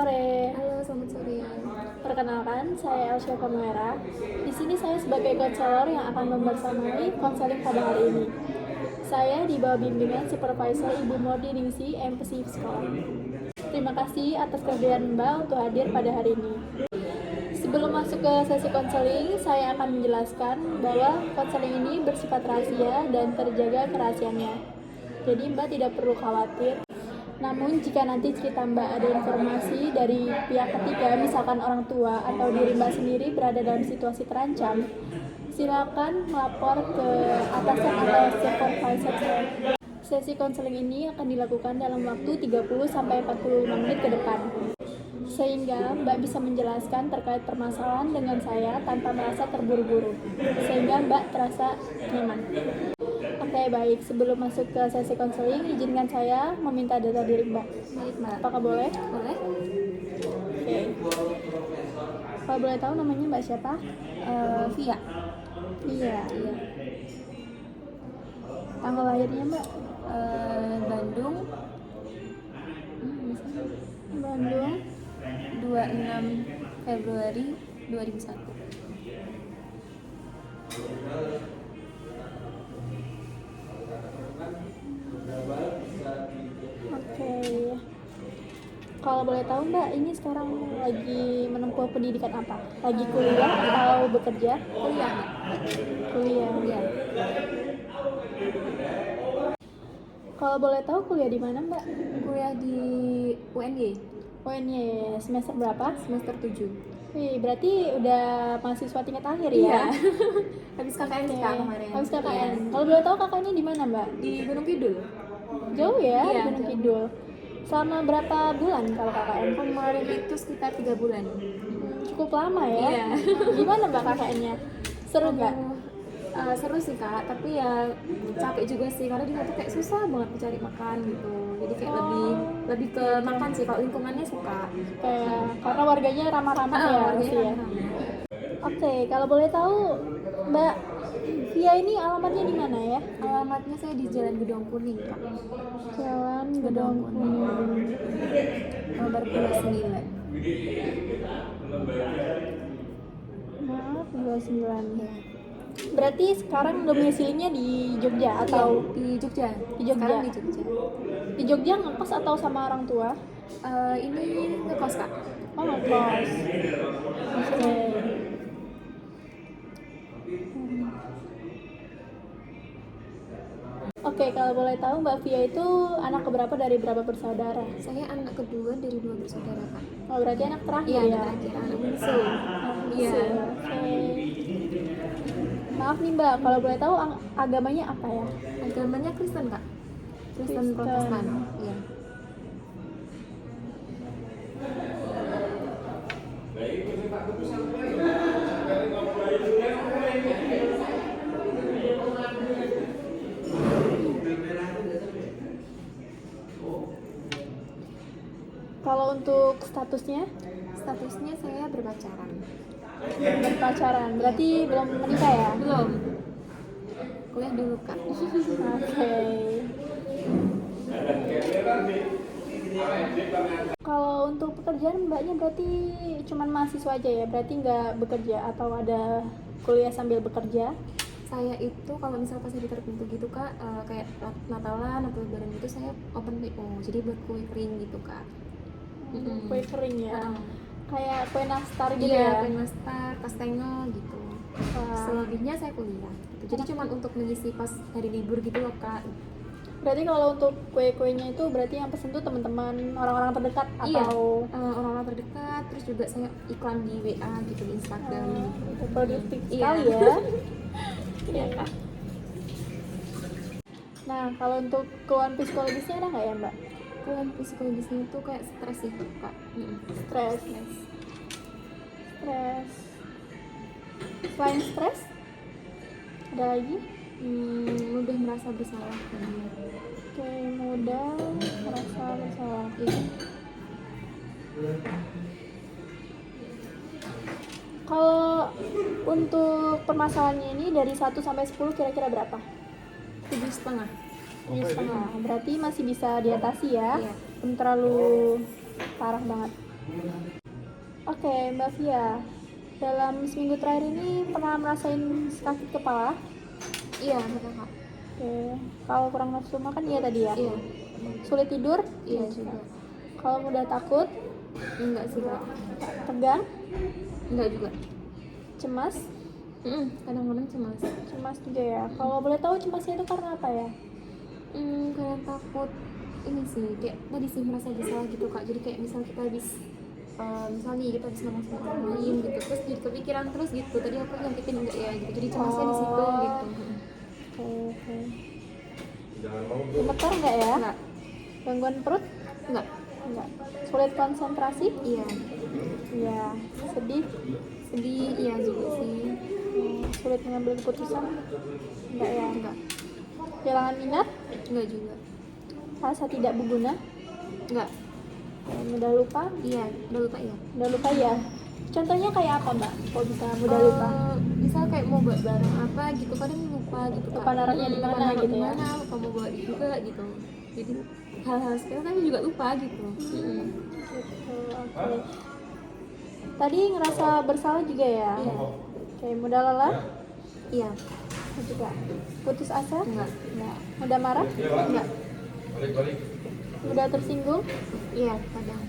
sore. Halo, selamat sore. Perkenalkan, saya Elsia Kamera. Di sini saya sebagai konselor yang akan membersamai konseling pada hari ini. Saya di bawah bimbingan Supervisor Ibu Mordi Ningsi, MPC Sekolah. Terima kasih atas kehadiran Mbak untuk hadir pada hari ini. Sebelum masuk ke sesi konseling, saya akan menjelaskan bahwa konseling ini bersifat rahasia dan terjaga kerahasiaannya. Jadi Mbak tidak perlu khawatir. Namun jika nanti cerita Mbak ada informasi dari pihak ketiga, misalkan orang tua atau diri Mbak sendiri berada dalam situasi terancam, silakan melapor ke atasan atau supervisor saya. Sesi konseling ini akan dilakukan dalam waktu 30-45 menit ke depan, sehingga Mbak bisa menjelaskan terkait permasalahan dengan saya tanpa merasa terburu-buru, sehingga Mbak terasa nyaman. Oke, baik. Sebelum masuk ke sesi konseling, izinkan saya meminta data diri Mbak. Baik, Mbak. Apakah boleh? Boleh? Oke. Kalau boleh tahu namanya Mbak siapa? Via. Iya. Tanggal lahirnya Mbak? Bandung. Bandung. 26 Februari 2001. Oke. Kalau boleh tahu Mbak, ini sekarang lagi menempuh pendidikan apa? Lagi kuliah atau bekerja? Kuliah, Mbak. Kuliah. Iya. Kalau boleh tahu kuliah di mana Mbak? Kuliah di UNY UNY, semester berapa? semester 7. Wih, berarti udah mahasiswa tingkat akhir ya? Iya. Habis KKN sih, Kak, kemarin. Habis KKN. Iya. Kalau boleh tahu kakaknya di mana Mbak? Di Gunung Kidul. Jauh ya, Iya, Gunung jauh. Kidul. Selama berapa bulan kalau KKN? Kemarin itu sekitar 3 bulan. Cukup lama ya? Iya. Gimana Mbak KKN-nya? Seru nggak? Seru sih, Kak, tapi ya capek juga sih karena di situ kayak susah banget mencari makan gitu. Jadi kayak lebih ke makan sih, kalau lingkungannya suka. Kayak karena warganya ramah-ramah ya, Warganya pasti ya. ramah. Oke, kalau boleh tahu Mbak Via ini alamatnya di mana ya? Alamatnya saya di Jalan Gedong Kuning, Kak. Jalan Gedong Kuning. Nomor 29. Maaf, 29. Berarti sekarang domisilinya di Jogja atau Di Jogja. Di Jogja. Sekarang di Jogja. di Jogja ngekos atau sama orang tua? Ini ngekos, Kak. Oh, ngekos. Oke. Oke, kalau boleh tahu Mbak Via itu anak keberapa dari berapa bersaudara? Saya anak kedua dari 2 bersaudara, Kak. Oh, berarti anak terakhir Iya, ya? anak terakhir, anak bungsu. Iya. Oke. Maaf nih Mbak, kalau boleh tahu agamanya apa ya? Agamanya Kristen, Kak. Kristen Kristen. Protestan. Iya. Kalau untuk statusnya Statusnya saya berpacaran. berpacaran, berarti belum menikah ya? Belum. Kuliah dulu, Kak. Oke. Kalau untuk pekerjaan Mbaknya berarti cuman mahasiswa aja ya? Berarti nggak bekerja atau ada kuliah sambil bekerja? Saya itu kalau misal pas hari tertentu gitu, Kak, kayak Natalan atau Lebaran gitu saya open PO. Jadi buat kue kering gitu, Kak. Kue kering ya? Heeh. Kayak kue nastar gitu Iya, ya? kue nastar, kastengel gitu. Wah. Selebihnya saya kuliah gitu. Jadi cuma untuk mengisi pas hari libur gitu loh, Kak. Berarti kalau untuk kue-kuenya itu berarti yang pesen tuh teman-teman orang-orang terdekat Iya, atau orang-orang terdekat, terus juga saya iklan di WA gitu, di Instagram gitu. produktif Iya. sekali ya? Iya, Kak. Nah, kalau untuk keluhan psikologisnya ada nggak ya Mbak? Keluhan psikologisnya itu kayak stres sih, Kak. Stres. Selain stres, ada lagi? Mudah merasa bersalah kan. Oke, mudah merasa bersalah. Iya. Kalau untuk permasalahannya ini dari 1 sampai 10 kira-kira berapa? 7,5. 7,5. Berarti masih bisa diatasi ya? Iya. Belum terlalu parah banget. Oke, Mbak Via. Dalam seminggu terakhir ini pernah merasain sakit kepala? Iya benar kak. Oke. Kalau kurang nafsu makan iya tadi ya? Iya. Sulit tidur? Iya juga. Kalau mudah takut? Enggak sih kak. Tegang? Enggak juga. Cemas? Kadang-kadang cemas. Cemas juga ya. Kalau boleh tahu cemasnya itu karena apa ya? Karena takut ini sih, kayak tadi sih merasa bersalah gitu kak. Jadi kayak misal kita habis misalnya kita habis ngomong sama orang lain gitu, terus jadi kepikiran terus gitu, tadi aku nyakitin enggak ya gitu, jadi cemasnya di situ gitu. Oke. Gemetar nggak ya? Enggak. Gangguan perut? Enggak. Enggak. Sulit konsentrasi? Iya. Iya. Sedih? Sedih iya juga sih. Sulit mengambil keputusan? Enggak ya? Enggak. Kehilangan minat? Enggak juga. Rasa tidak berguna? Enggak. Mudah lupa? Iya, udah lupa ya. Mudah lupa ya? Contohnya kayak apa mbak? Kok bisa mudah lupa? Misal kayak mau buat barang apa gitu, kadang lupa gitu kak. Lupa naruhnya di mana Lupa naruh gitu di ya? mana, lupa mau bawa juga gitu. Jadi hal-hal sekarang kan juga lupa gitu. Gitu, oke. Tadi ngerasa bersalah juga ya? Iya. Oke, mudah lelah? Iya. Juga. Putus asa? Enggak. Enggak. Mudah marah? Enggak. Mudah tersinggung? Iya, kadang.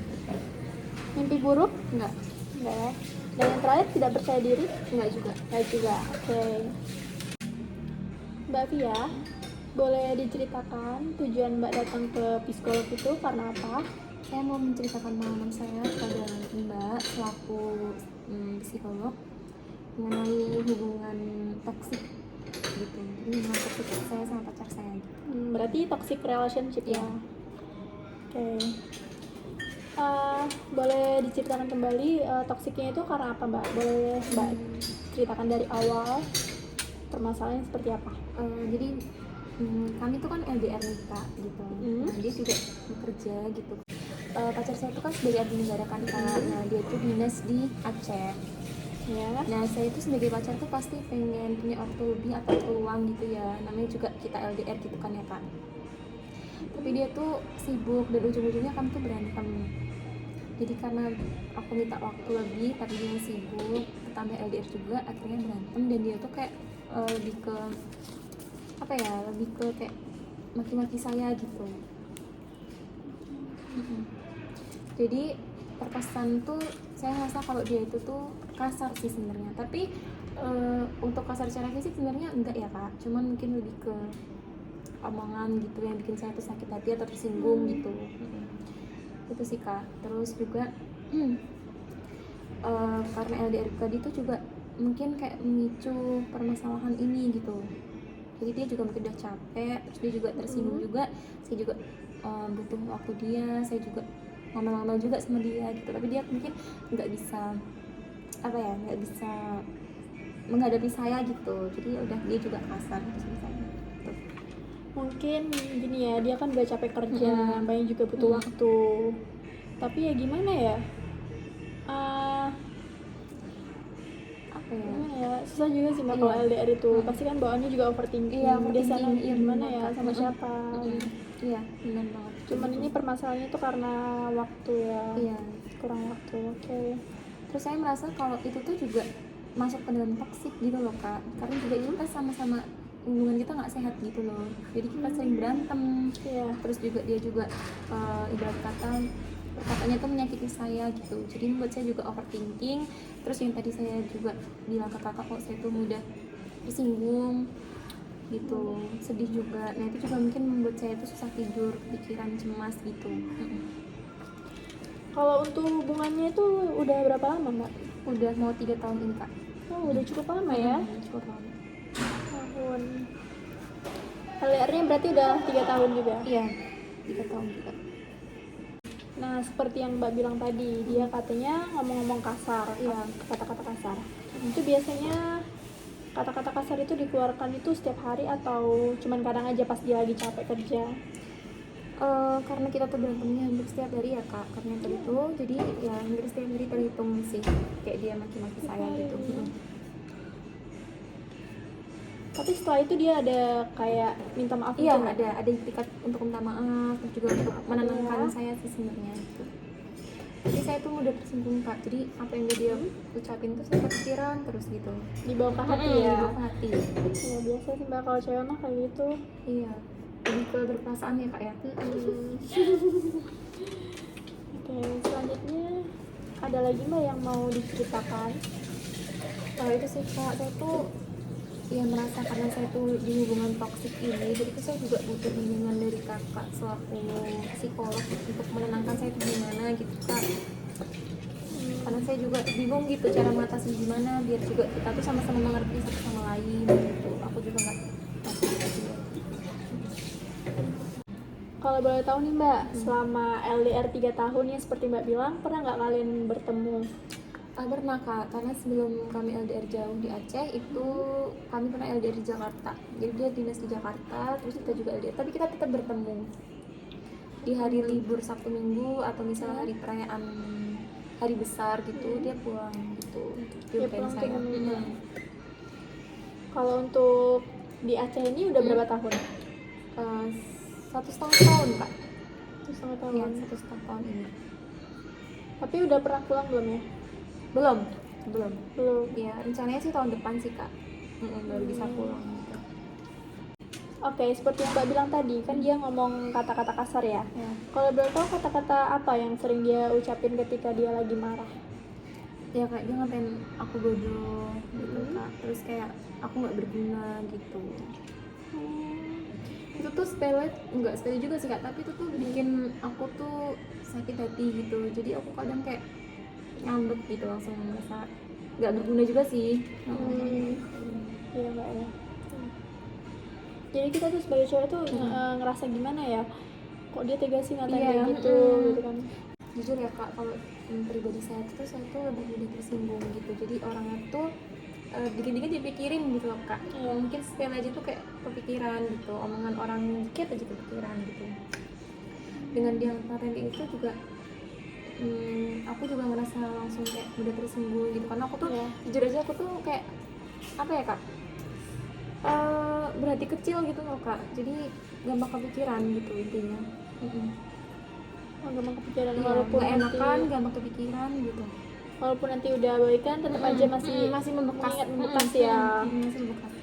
Mimpi buruk? Enggak. Enggak ya? Dan yang terakhir tidak percaya diri? Enggak juga. Enggak juga. Oke. Mbak Via, boleh diceritakan tujuan Mbak datang ke psikolog itu karena apa? Saya mau menceritakan pengalaman saya kepada Mbak selaku psikolog mengenai hubungan toksik gitu. Jadi hubungan toksik saya sama pacar saya gitu. Berarti toxic relationship ya? Iya. Oke. Boleh diceritakan kembali toksiknya itu karena apa Mbak? Boleh Mbak ceritakan dari awal permasalahannya seperti apa? Jadi kami tuh kan LDR nih kak gitu. Nah, dia juga bekerja gitu. Pacar saya tuh kan sebagai abdi negara kan kak. Nah, dia tuh dinas di Aceh. Ya. Nah, saya tuh sebagai pacar tuh pasti pengen punya waktu lebih atau peluang gitu ya. Namanya juga kita LDR gitu kan ya kak. Tapi dia tuh sibuk dan ujung-ujungnya kami tuh berantem. Jadi karena aku minta waktu lebih tapi dia sibuk, tambah LDR juga, akhirnya berantem. Dan dia tuh kayak lebih ke apa ya, lebih ke kayak maki-maki saya gitu. Jadi terkesan tuh saya ngerasa kalau dia itu tuh kasar sih sebenarnya, tapi untuk kasar secara fisik sebenarnya enggak ya kak, cuman mungkin lebih ke omongan gitu yang bikin saya tuh sakit hati atau tersinggung gitu. Itu sih kak. Terus juga karena LDR tadi tuh juga mungkin kayak memicu permasalahan ini gitu. Jadi dia juga mungkin udah capek, terus dia juga tersinggung juga. Saya juga butuh waktu dia, saya juga ngomel-ngomel juga sama dia gitu. Tapi dia mungkin nggak bisa nggak bisa menghadapi saya gitu. Jadi udah dia juga kasar gitu sama saya. Gitu. Mungkin gini ya, dia kan udah capek kerja, banyak juga butuh waktu. Tapi ya gimana ya? Gimana ya? Susah juga sih mbak kalau LDR itu. Pasti kan bawaannya juga overthinking. Iya, Dia sana iya, gimana benar, ya, Kak. sama siapa? Iya, benar banget. Cuman ini permasalahannya tuh karena waktu ya. Iya. Kurang waktu. Oke. Terus saya merasa kalau itu tuh juga masuk ke dalam toksik gitu loh kak, karena juga kita sama-sama hubungan kita nggak sehat gitu loh, jadi kita sering berantem. Iya. Terus juga dia juga ibarat kata perkataannya tuh menyakiti saya gitu, jadi membuat saya juga overthinking. Terus yang tadi saya juga bilang ke kakak kok saya tuh mudah tersinggung gitu, sedih juga. Nah itu juga mungkin membuat saya tuh susah tidur, pikiran cemas gitu. Kalau untuk hubungannya itu udah berapa lama mbak? Udah mau 3 tahun ini kak. Oh udah cukup lama ya? Cukup lama. Tahun. LDR-nya berarti udah 3 tahun juga? Iya, 3 tahun juga. Nah seperti yang mbak bilang tadi, dia katanya ngomong-ngomong kasar. Iya. Kata-kata kasar. Itu biasanya kata-kata kasar itu dikeluarkan itu setiap hari atau cuman kadang aja pas dia lagi capek kerja? Karena kita tuh berantemnya hampir setiap hari ya kak, karena tadi tuh jadi ya hampir setiap hari terhitung sih kayak dia maki-maki saya gitu. Tapi setelah itu dia ada kayak minta maaf Iya, gitu nggak? ada etikat untuk minta maaf, terus juga untuk menenangkan saya sih sebenarnya gitu. Tapi saya tuh mudah tersinggung kak, jadi apa yang dia ucapin tuh saya kepikiran terus gitu. Dibawa ke hati ya. Dibawa ke hati. Ya biasa sih mbak, kalau cewek mah kayak gitu. Iya, lebih ke berperasaan ya kak ya. Oke, selanjutnya ada lagi mbak yang mau diceritakan? Kalau itu sih kak, saya tuh ya merasa karena saya tuh di hubungan toksik ini, jadi tuh saya juga butuh bimbingan dari kakak selaku psikolog untuk menenangkan saya itu gimana gitu kak. Karena saya juga bingung gitu cara mengatasi gimana biar juga kita tuh sama-sama mengerti satu sama lain gitu. Aku juga nggak ngerti juga. Kalau boleh tahu nih mbak, selama LDR 3 tahun ya seperti mbak bilang, pernah nggak kalian bertemu? Pernah kak, karena sebelum kami LDR jauh di Aceh itu kami pernah LDR di Jakarta. Jadi dia dinas di Jakarta, terus kita juga LDR, tapi kita tetap bertemu di hari libur Sabtu Minggu atau misalnya hari perayaan hari besar gitu, dia pulang gitu. Dia Jumpai pulang saya. ke Indonesia. Kalau untuk di Aceh ini udah berapa tahun? 1,5 tahun kak. 1,5 tahun. Iya, 1,5 tahun ini. Tapi udah pernah pulang belum ya? Belum. Belum. Ya rencananya sih tahun depan sih kak. Baru bisa pulang gitu. Oke, seperti yang mbak bilang tadi, kan dia ngomong kata-kata kasar ya. Ya. Kalau boleh tahu kata-kata apa yang sering dia ucapin ketika dia lagi marah? Ya kayak dia ngatain aku bodoh gitu kak, terus kayak aku nggak berguna gitu. Itu tuh sepele, nggak sepele juga sih kak, tapi itu tuh bikin aku tuh sakit hati gitu. Jadi aku kadang kayak ngambek gitu, langsung merasa nggak berguna juga sih. Iya mbak ya. Jadi kita tuh sebagai cewek tuh ngerasa gimana ya? Kok dia tega sih ngatain kayak gitu, gitu kan? Jujur ya kak, kalau pribadi saya tuh lebih mudah tersinggung gitu. Jadi orangnya tuh dikit-dikit dipikirin gitu loh kak. Mungkin sepele aja tuh kayak kepikiran gitu, omongan orang dikit aja kepikiran gitu. Dengan dia ngatain kayak itu juga aku juga ngerasa langsung kayak mudah tersinggung gitu, karena aku tuh jujur aja aku tuh kayak apa ya kak, berhati kecil gitu loh kak, jadi gampang kepikiran gitu intinya. Gampang kepikiran, Iya, walaupun nggak enakan, nanti, gampang kepikiran gitu. walaupun nanti udah baikan tetap aja masih membekas, membekas ya. masih membekas.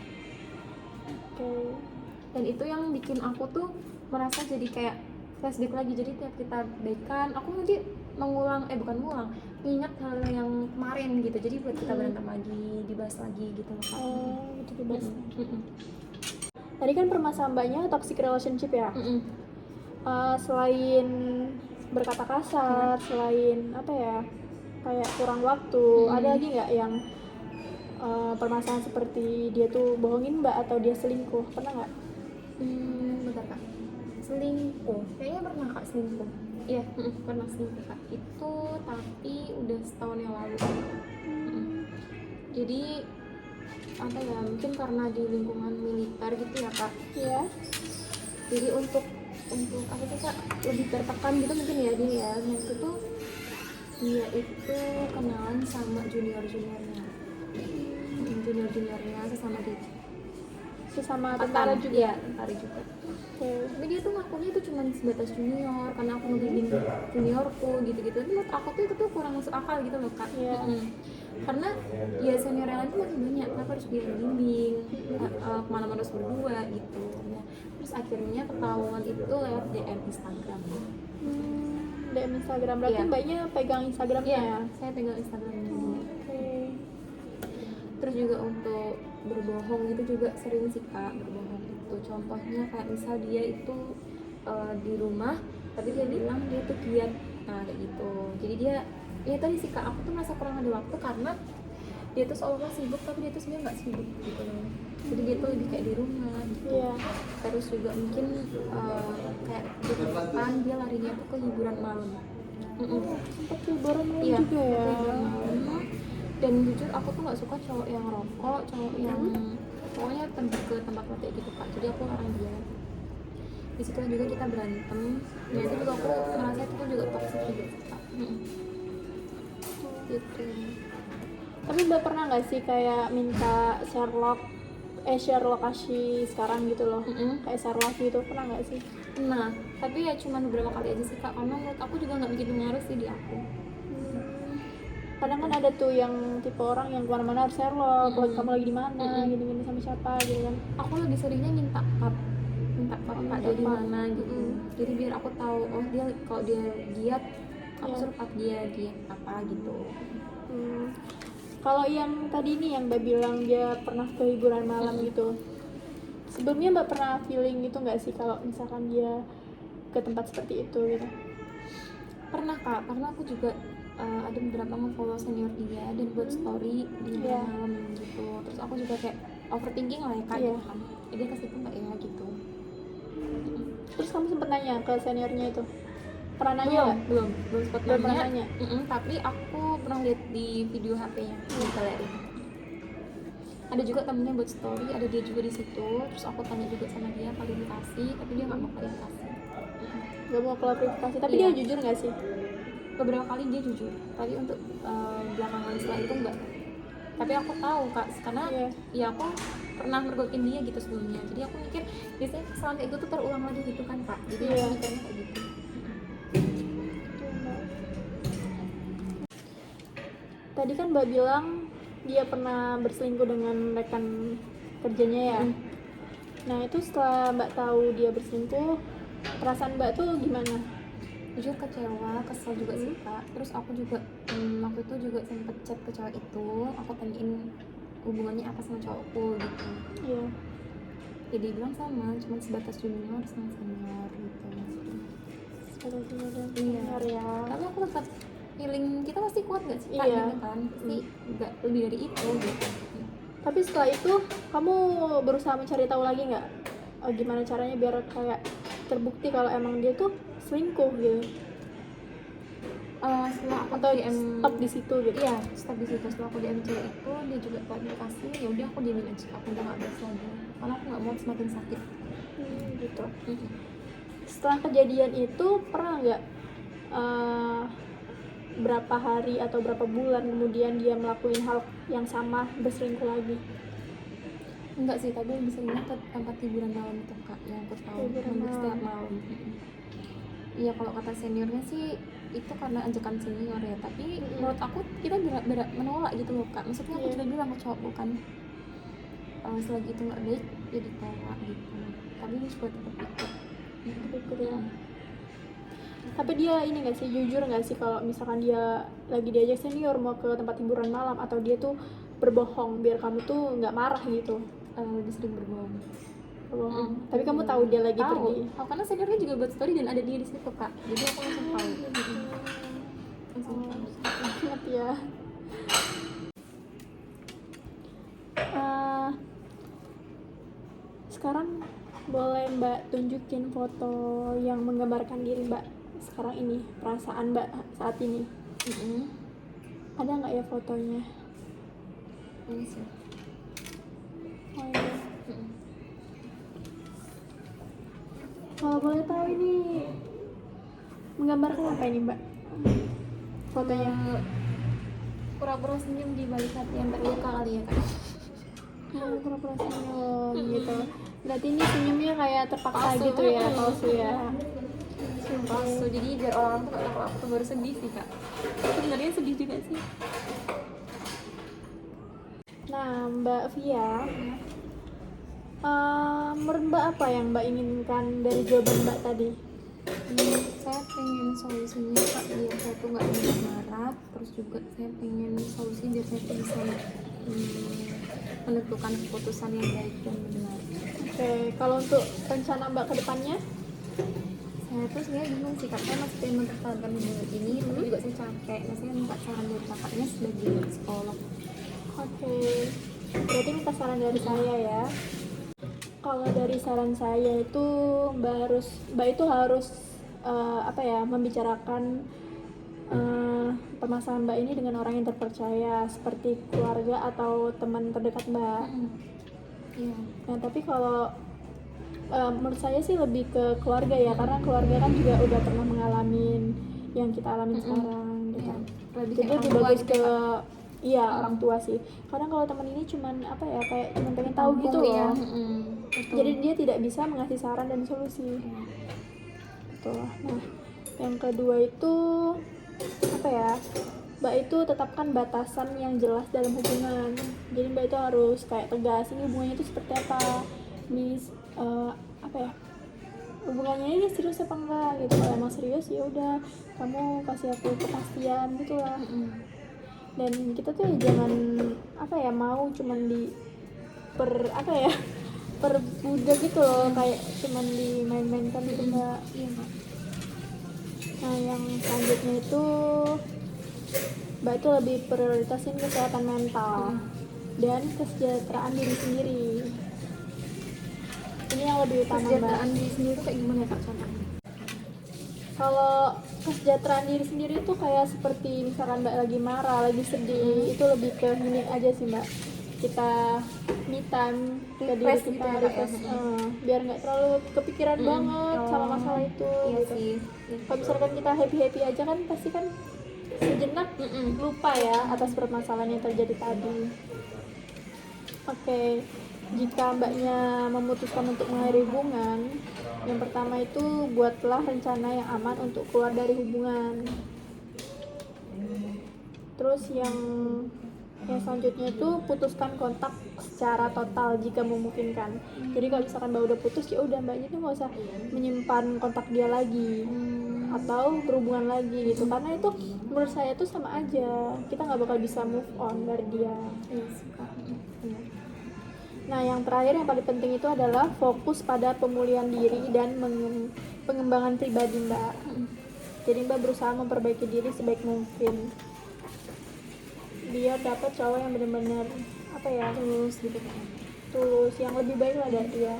Oke. Dan itu yang bikin aku tuh merasa jadi kayak flashback lagi, jadi tiap kita baikan aku nanti bukan ngulang, ingat hal yang kemarin gitu, jadi buat kita berantem lagi, dibahas lagi gitu loh kak. Itu dibahas. Tadi kan permasalahan mbaknya toxic relationship ya. Selain berkata kasar, selain apa ya, kayak kurang waktu, ada lagi nggak yang permasalahan seperti dia tuh bohongin mbak atau dia selingkuh, pernah nggak? Bentar kak, selingkuh kayaknya pernah kak, selingkuh. Iya, pernah selingkuh kak, itu tapi udah setahun yang lalu. Jadi apa ya, mungkin karena di lingkungan militer gitu ya kak. Iya. Jadi untuk apa sih kak, lebih tertekan gitu mungkin ya dia ya. Nah itu tuh dia itu kenalan sama juniornya Sesama tentara juga. Iya, tentara juga. Tapi dia tuh ngakunya itu cuma sebatas junior, karena aku ngebimbing juniorku gitu-gitu. Tapi menurut aku tuh itu tuh kurang masuk akal gitu loh kak. Karena ya senior yang lain tuh masih banyak, kenapa harus dia bimbing kemana-mana harus berdua gitu. Nah, terus akhirnya ketahuan itu lewat DM Instagram. DM Instagram, berarti mbaknya pegang Instagramnya ya? Saya pegang Instagramnya dia. Terus juga untuk berbohong itu juga sering sih kak, berbohong itu contohnya kayak misal dia itu di rumah tapi dia bilang dia tuh giat, nah kayak gitu. Jadi dia ya tadi sih kak, aku tuh merasa kurang ada waktu karena dia tuh seolah-olah sibuk tapi dia tuh sebenarnya nggak sibuk gitu loh. Jadi dia tuh lebih kayak di rumah gitu. Terus juga mungkin kayak di depan dia larinya tuh ke hiburan malam. Sempat hiburan malam juga ya. Dan jujur aku tuh nggak suka cowok yang rokok, cowok yang pokoknya pergi ke tempat kayak gitu kak. Jadi aku larang dia. Di situ juga kita berantem. Ya itu juga aku merasa itu juga toxic juga kak. Gitu. Tapi mbak pernah nggak sih kayak minta Sherlock lokasi sekarang gitu loh, kayak Sherlock gitu, pernah nggak sih? Nah, tapi ya cuma beberapa kali aja sih kak, karena menurut aku juga nggak begitu ngaruh sih di aku. Kadang kan ada tuh yang tipe orang yang kemana-mana harus Sherlock, kamu lagi di mana, gini-gini sama siapa gitu kan. Aku lebih seringnya minta pap kak dia di mana gitu. Jadi biar aku tahu, oh dia kalau dia diet, aku suruh pap dia diet apa gitu. Kalau yang tadi nih yang Mbak bilang dia pernah ke hiburan malam gitu, sebelumnya Mbak pernah feeling gitu nggak sih kalau misalkan dia ke tempat seperti itu gitu? Pernah kak, karena aku juga ada beberapa nge-follow senior dia dan buat story di malam gitu. Terus aku juga kayak overthinking lah ya kak gitu kan. Dia ke situ nggak ya gitu. Terus kamu sempet nanya ke seniornya itu? Pernah nanya nggak? Belum sempet nanya. Nanya. Tapi aku pernah lihat di video HP-nya di galeri. Ada juga temennya buat story, ada dia juga di situ. Terus aku tanya juga sama dia klarifikasi, tapi dia nggak mau klarifikasi. Gak mau klarifikasi, tapi dia jujur nggak sih? Beberapa kali dia jujur, tapi untuk belakangan setelah itu enggak. Tapi aku tahu kak, karena ya aku pernah mergokin dia gitu sebelumnya. Jadi aku mikir biasanya kesalahan kayak gitu tuh terulang lagi gitu kan kak. Jadi aku mikirnya kayak gitu. Tadi kan Mbak bilang dia pernah berselingkuh dengan rekan kerjanya ya. Nah itu setelah Mbak tahu dia berselingkuh, perasaan Mbak tuh gimana? Jujur kecewa, kesel juga sih kak. Terus aku juga waktu itu juga sempet chat ke cewek itu, aku tanyain hubungannya apa sama cowokku gitu. Iya. Jadi bilang sama, cuma sebatas junior sama senior gitu. Sebatas junior dan senior ya. Tapi aku tetap feeling kita pasti kuat gak sih kak? Gitu kan, pasti nggak lebih dari itu gitu. Tapi setelah itu kamu berusaha mencari tahu lagi nggak gimana caranya biar kayak terbukti kalau emang dia tuh selingkuh gitu? Setelah aku atau DM stop di situ gitu? Iya, stop di situ. Setelah aku DM cewek itu, dia juga klarifikasi. Ya udah aku diemin aja, aku udah nggak bahas lagi. Karena aku nggak mau semakin sakit. Gitu. Setelah kejadian itu pernah nggak berapa hari atau berapa bulan kemudian dia melakukan hal yang sama, berselingkuh lagi? Enggak sih, tapi lebih seringnya ke tempat hiburan malam itu kak, yang aku tahu setiap malam. Iya, kalau kata seniornya sih itu karena ajakan senior ya, tapi menurut aku kita menolak gitu loh kak. Maksudnya aku juga bilang ke cowokku kan, selagi itu nggak baik ya ditolak gitu. Tapi dia juga tetap ikut ya. Tapi dia ini nggak sih, jujur nggak sih kalau misalkan dia lagi diajak senior mau ke tempat hiburan malam, atau dia tuh berbohong biar kamu tuh nggak marah gitu? Lebih sering berbohong. Tapi kamu tahu dia lagi pergi? Tahu, karena seniornya juga buat story dan ada dia di situ kak. Jadi aku langsung tahu. Ingat ya. Sekarang boleh Mbak tunjukin foto yang menggambarkan diri Mbak sekarang ini, perasaan Mbak saat ini. Ada nggak ya fotonya? Ini sih. Oh iya. Kalau boleh tahu ini menggambarkan apa ini Mbak? Fotonya Pura-pura senyum di balik hati yang terluka kali ya kak. Pura-pura senyum gitu. Berarti ini senyumnya kayak terpaksa gitu ya, palsu ya. Palsu, jadi biar orang tuh gak tahu aku tuh baru sedih sih kak. Sebenarnya sedih juga sih. Nah Mbak Via, menurut Mbak apa yang Mbak inginkan dari jawaban Mbak tadi? Saya pengen solusinya kak, biar saya tuh gak mudah marah. Terus juga saya pengen solusi biar saya tuh bisa menentukan keputusan yang baik dan benar. Oke, kalau untuk rencana Mbak ke depannya? Saya tuh sebenarnya bingung sih kak, saya masih pengen mempertahankan hubungan ini, tapi juga saya capek. Nah, saya minta saran dari kakaknya sebagai psikolog. Oke, berarti minta saran dari saya ya. Kalau dari saran saya itu Mbak itu harus membicarakan permasalahan Mbak ini dengan orang yang terpercaya seperti keluarga atau teman terdekat Mbak. Nah tapi kalau menurut saya sih lebih ke keluarga ya, karena keluarga kan juga udah pernah mengalami yang kita alami sekarang gitu. Jadi lebih bagus ke orang tua sih. Kadang kalau teman ini cuman cuman pengen tahu gitu loh. Jadi dia tidak bisa mengasih saran dan solusi. Gitu. Nah, yang kedua itu Mbak itu tetapkan batasan yang jelas dalam hubungan. Jadi Mbak itu harus kayak tegas, ini hubungannya itu seperti apa, apa ya, hubungannya ini serius apa enggak gitu. Kalau emang serius ya udah kamu kasih aku kepastian gitulah. Dan kita tuh ya jangan apa ya, mau cuman di apa ya, perbudak gitu loh, kayak cuman dimain-mainkan gitu Mbak. Iya Mbak. Nah yang selanjutnya itu Mbak itu lebih prioritasin kesehatan mental dan kesejahteraan diri sendiri. Ini yang lebih utama Mbak. Kesejahteraan diri sendiri itu kayak gimana ya Kak contohnya? Kalau kesejahteraan diri sendiri itu kayak seperti misalkan Mbak lagi marah, lagi sedih, itu lebih ke healing aja sih Mbak. Kita me time ke diri Refresh kita, gitu ya, Kak, refresh, ya? biar nggak terlalu kepikiran banget sama Oh, masalah itu iya gitu. sih. Kalau misalkan kita happy aja kan pasti kan sejenak lupa ya atas permasalahan yang terjadi tadi. Oke, jika Mbaknya memutuskan untuk mengakhiri hubungan, yang pertama itu buatlah rencana yang aman untuk keluar dari hubungan. Terus yang selanjutnya itu putuskan kontak secara total jika memungkinkan. Jadi kalau misalkan Mbak udah putus ya udah Mbaknya tuh nggak usah menyimpan kontak dia lagi atau berhubungan lagi gitu, karena itu menurut saya tuh sama aja, kita nggak bakal bisa move on dari dia. Iya sih Kak. Iya. Nah yang terakhir yang paling penting itu adalah fokus pada pemulihan diri dan pengembangan pribadi Mbak. Jadi Mbak berusaha memperbaiki diri sebaik mungkin biar dapat cowok yang benar-benar apa ya, Tulus gitu Kak. tulus, yang lebih baik lah dari dia.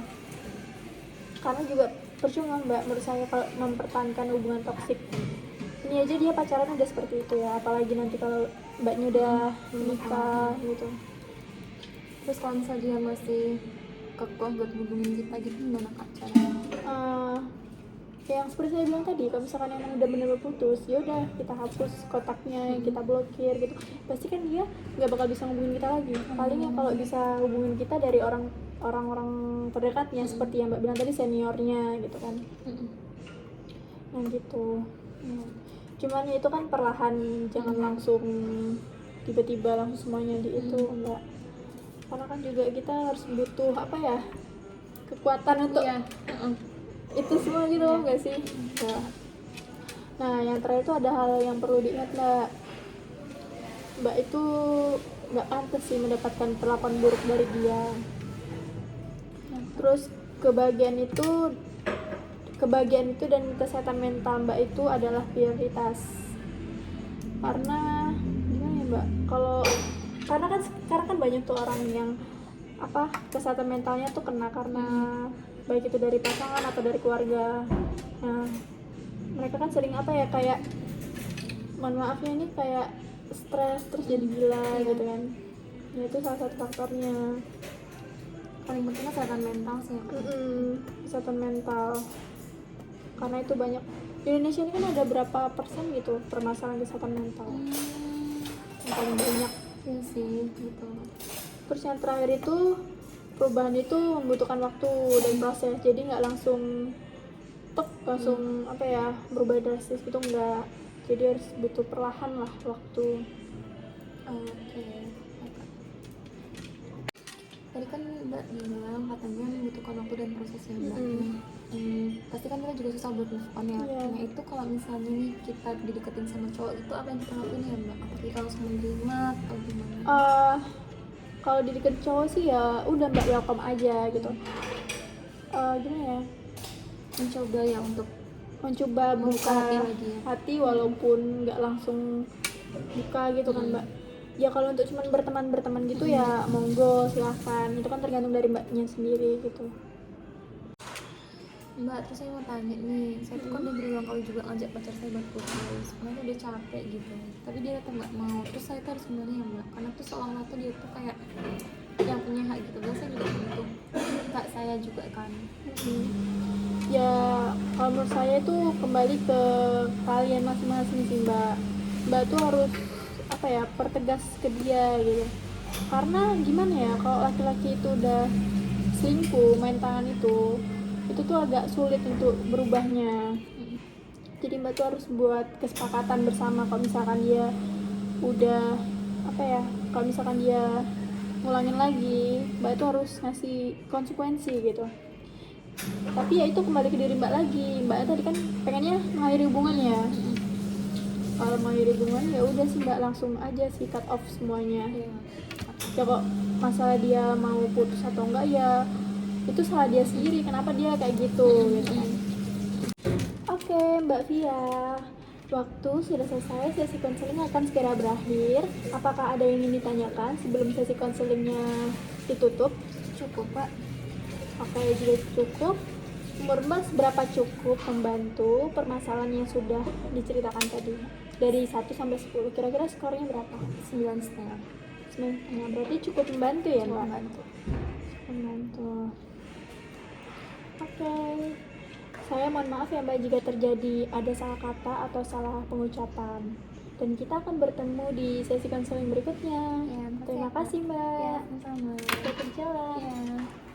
Karena juga percuma Mbak menurut saya kalau mempertahankan hubungan toksik. Ini aja dia pacaran udah seperti itu ya, apalagi nanti kalau Mbaknya udah nikah gitu. Terus kalau misalnya dia masih kekeh buat hubungin kita gitu gimana Kak caranya? Yang seperti saya bilang tadi, kalau misalkan emang udah bener-bener putus ya udah kita hapus kontaknya, kita blokir gitu, pasti kan dia nggak bakal bisa hubungin kita lagi. Palingnya kalau bisa hubungin kita dari orang-orang terdekatnya, seperti yang Mbak bilang tadi, seniornya gitu kan. Nah gitu. Cuman ya itu kan perlahan, jangan langsung tiba-tiba langsung semuanya di itu enggak, karena kan juga kita harus butuh apa ya, kekuatan untuk itu semua gitu loh nggak sih. Nah yang terakhir itu ada hal yang perlu diingat Mbak itu nggak pantas sih mendapatkan perlakuan buruk dari dia. Terus kebahagiaan itu dan kesehatan mental Mbak itu adalah prioritas. Karena gimana ya Mbak, karena kan sekarang kan banyak tuh orang yang apa, kesehatan mentalnya tuh kena karena baik itu dari pasangan atau dari keluarga. Nah mereka kan sering apa ya, kayak mohon maaf ya, ini kayak stres terus jadi gila gitu kan. Ya itu salah satu faktornya. Paling pentingnya kesehatan mental sih ya Kak. Kesehatan mental, karena itu banyak di Indonesia ini kan ada berapa persen gitu permasalahan kesehatan mental, yang paling banyak. Iya sih gitu. Terus yang terakhir itu perubahan itu membutuhkan waktu dan proses, jadi nggak langsung apa ya, berubah drastis gitu enggak, jadi harus butuh perlahan lah waktu. Oke. Tadi kan Mbak bilang katanya membutuhkan waktu dan proses ya Mbak. Pasti kan kita juga susah buat move on ya. Nah itu kalau misalnya nih kita dideketin sama cowok, itu apa yang kita lakuin ya Mbak? Apa kita langsung menerima atau gimana? Kalau dideket cowok sih ya udah Mbak, welcome aja gitu. Gimana ya, Mencoba ya untuk mencoba buka hati walaupun nggak langsung buka gitu kan Mbak. Ya kalau untuk cuman berteman gitu ya monggo silahkan, itu kan tergantung dari Mbaknya sendiri gitu. Mbak, terus saya mau tanya nih, saya tuh kan udah berulang kali juga ngajak pacar saya buat putus, karena tuh udah capek gitu, tapi dia tetap nggak mau. Terus saya tuh harus gimana ya Mbak? Karena tuh seolah-olah tuh dia tuh kayak yang punya hak gitu, biasanya juga gitu, kak saya juga kan. Ya kalau menurut saya itu kembali ke kalian masing-masing sih Mbak. Mbak tuh harus apa ya, pertegas ke dia gitu. Karena gimana ya, kalau laki-laki itu udah selingkuh, main tangan itu tuh agak sulit untuk berubahnya. Jadi Mbak tuh harus buat kesepakatan bersama, kalau misalkan dia udah apa ya, kalau misalkan dia ngulangin lagi, Mbak itu harus ngasih konsekuensi gitu. Tapi ya itu kembali ke diri Mbak lagi. Mbak tadi kan pengennya mengakhiri hubungan ya. Kalau mengakhiri hubungan ya udah sih Mbak, langsung aja sih cut off semuanya. Iya. Ya kok masalah dia mau putus atau enggak ya itu salah dia sendiri, kenapa dia kayak gitu gitu kan. Oke Mbak Via, waktu sudah selesai, sesi konseling akan segera berakhir. Apakah ada yang ingin ditanyakan sebelum sesi konselingnya ditutup? Cukup Pak. Oke, jika cukup, umur Mbak seberapa cukup membantu permasalahan yang sudah diceritakan tadi? Dari 1 sampai 10, kira-kira skornya berapa? 9,5. 9,5, berarti cukup membantu ya Mbak? Membantu. Membantu. Oke. Saya mohon maaf ya Mbak jika terjadi ada salah kata atau salah pengucapan. Dan kita akan bertemu di sesi konseling berikutnya. Ya, Terima kasih Mbak. Ya, sama-sama. Selamat berjalan. Ya.